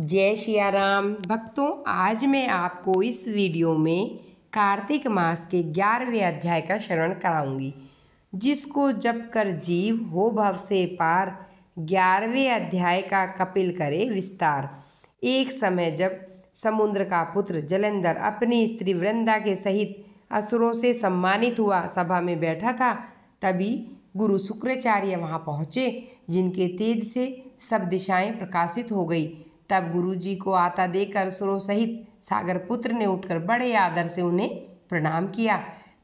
जय सिया राम भक्तों, आज मैं आपको इस वीडियो में कार्तिक मास के 11वें अध्याय का श्रवण कराऊंगी। जिसको जप कर जीव हो भव से पार, 11वें अध्याय का कपिल करे विस्तार। एक समय जब समुद्र का पुत्र जलंधर अपनी स्त्री वृंदा के सहित असुरों से सम्मानित हुआ सभा में बैठा था, तभी गुरु शुक्राचार्य वहां पहुंचे, जिनके तेज से सब दिशाएं प्रकाशित हो गई। तब गुरु जी को आता देखकर असुरों सहित सागर पुत्र ने उठकर बड़े आदर से उन्हें प्रणाम किया।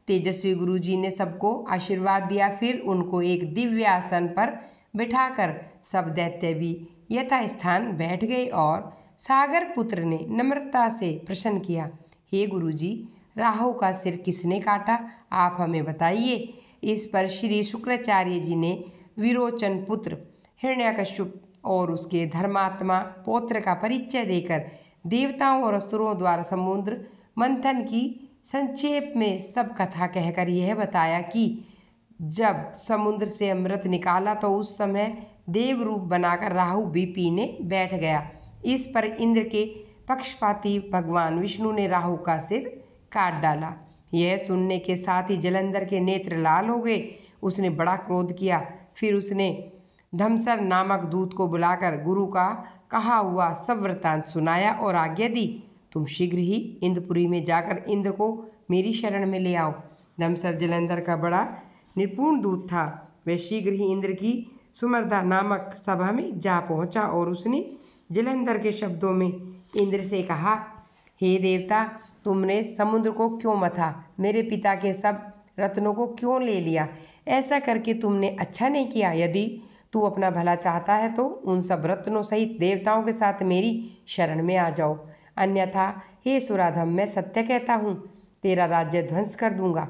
तेजस्वी गुरु जी ने सबको आशीर्वाद दिया। फिर उनको एक दिव्य आसन पर बिठाकर सब दैत्य भी यथास्थान बैठ गए और सागर पुत्र ने नम्रता से प्रश्न किया, हे गुरु जी, राहु का सिर किसने काटा, आप हमें बताइए। इस पर श्री शुक्राचार्य जी ने विरोचन पुत्र हिरण्यकश्यप और उसके धर्मात्मा पौत्र का परिचय देकर देवताओं और असुरों द्वारा समुद्र मंथन की संक्षेप में सब कथा कहकर यह बताया कि जब समुद्र से अमृत निकाला तो उस समय देव रूप बनाकर राहु भी पीने बैठ गया। इस पर इंद्र के पक्षपाती भगवान विष्णु ने राहु का सिर काट डाला। यह सुनने के साथ ही जलंधर के नेत्र लाल हो गए। उसने बड़ा क्रोध किया। फिर उसने धमसर नामक दूत को बुलाकर गुरु का कहा हुआ सब वृत्तांत सुनाया और आज्ञा दी, तुम शीघ्र ही इंद्रपुरी में जाकर इंद्र को मेरी शरण में ले आओ। धमसर जलंधर का बड़ा निपुण दूत था। वह शीघ्र ही इंद्र की सुमर्दा नामक सभा में जा पहुंचा और उसने जलंधर के शब्दों में इंद्र से कहा, हे देवता, तुमने समुद्र को क्यों मथा, मेरे पिता के सब रत्नों को क्यों ले लिया? ऐसा करके तुमने अच्छा नहीं किया। यदि तू अपना भला चाहता है तो उन सब रत्नों सहित देवताओं के साथ मेरी शरण में आ जाओ, अन्यथा हे सुराधम, मैं सत्य कहता हूँ, तेरा राज्य ध्वंस कर दूंगा।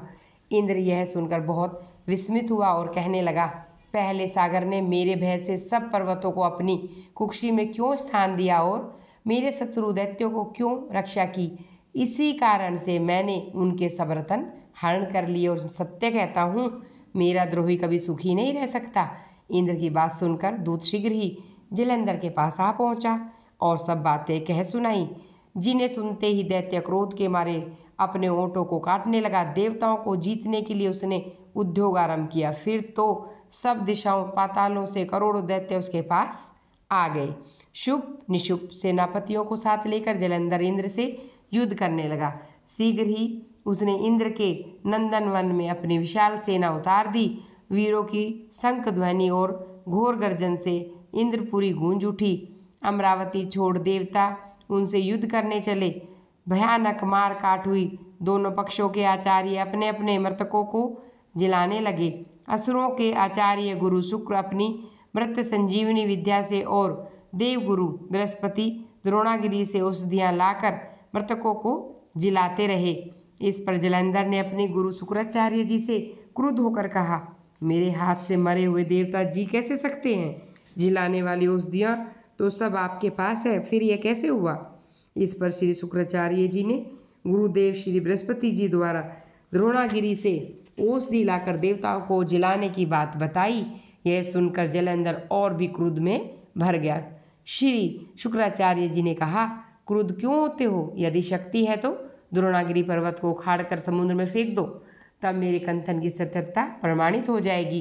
इंद्र यह सुनकर बहुत विस्मित हुआ और कहने लगा, पहले सागर ने मेरे भय से सब पर्वतों को अपनी कुक्षी में क्यों स्थान दिया और मेरे शत्रु दैत्यों को क्यों रक्षा की? इसी कारण से मैंने उनके सब रत्न हरण कर लिए और सत्य कहता हूँ, मेरा द्रोही कभी सुखी नहीं रह सकता। इंद्र की बात सुनकर दूत शीघ्र ही जलंधर के पास आ पहुंचा और सब बातें कह सुनाई, जिन्हें सुनते ही दैत्य क्रोध के मारे अपने ओंठों को काटने लगा। देवताओं को जीतने के लिए उसने उद्योग आरंभ किया। फिर तो सब दिशाओं पातालों से करोड़ों दैत्य उसके पास आ गए। शुभ निशुभ सेनापतियों को साथ लेकर जलंधर इंद्र से युद्ध करने लगा। शीघ्र ही उसने इंद्र के नंदन वन में अपनी विशाल सेना उतार दी। वीरों की शंख ध्वनि और घोर गर्जन से इंद्रपुरी गूंज उठी। अमरावती छोड़ देवता उनसे युद्ध करने चले। भयानक मार काट हुई। दोनों पक्षों के आचार्य अपने अपने मृतकों को जिलाने लगे। असुरों के आचार्य गुरु शुक्र अपनी मृत संजीवनी विद्या से और देवगुरु बृहस्पति द्रोणागिरी से औषधियाँ लाकर मृतकों को जिलाते रहे। इस पर जलंधर ने अपने गुरु शुक्राचार्य जी से क्रुद्ध होकर कहा, मेरे हाथ से मरे हुए देवता जी कैसे सकते हैं? जिलाने वाली औषधियाँ तो सब आपके पास है, फिर यह कैसे हुआ? इस पर श्री शुक्राचार्य जी ने गुरुदेव श्री बृहस्पति जी द्वारा द्रोणागिरी से औषधि लाकर देवताओं को जिलाने की बात बताई। यह सुनकर जलंधर और भी क्रोध में भर गया। श्री शुक्राचार्य जी ने कहा, क्रोध क्यों होते हो? यदि शक्ति है तो द्रोणागिरी पर्वत को उखाड़कर समुद्र में फेंक दो, तब मेरे कंथन की सत्यता प्रमाणित हो जाएगी।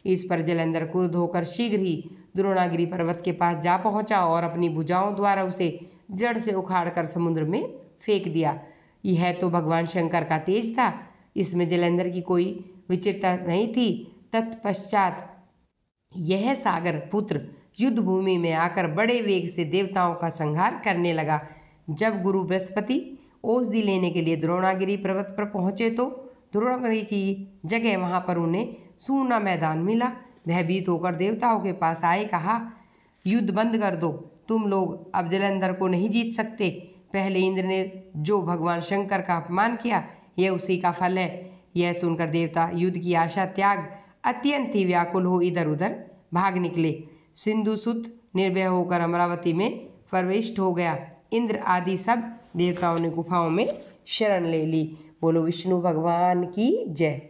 इस पर जलंधर क्रुद्ध होकर शीघ्र ही द्रोणागिरी पर्वत के पास जा पहुंचा और अपनी भुजाओं द्वारा उसे जड़ से उखाड़कर समुद्र में फेंक दिया। यह तो भगवान शंकर का तेज था, इसमें जलंधर की कोई विचित्रता नहीं थी। तत्पश्चात यह सागर पुत्र युद्ध भूमि में आकर बड़े वेग से देवताओं का संहार करने लगा। जब गुरु बृहस्पति औषधि लेने के लिए द्रोणागिरी पर्वत पर पहुंचे तो द्रोणागिरी की जगह वहां पर उन्हें सूना मैदान मिला। भयभीत होकर देवताओं के पास आए, कहा, युद्ध बंद कर दो, तुम लोग अब जलंधर को नहीं जीत सकते। पहले इंद्र ने जो भगवान शंकर का अपमान किया, यह उसी का फल है। यह सुनकर देवता युद्ध की आशा त्याग अत्यंत ही व्याकुल हो इधर उधर भाग निकले। सिंधुसुत निर्भय होकर अमरावती में प्रविष्ट हो गया। इंद्र आदि सब देवताओं ने गुफाओं में शरण ले ली। बोलो विष्णु भगवान की जय।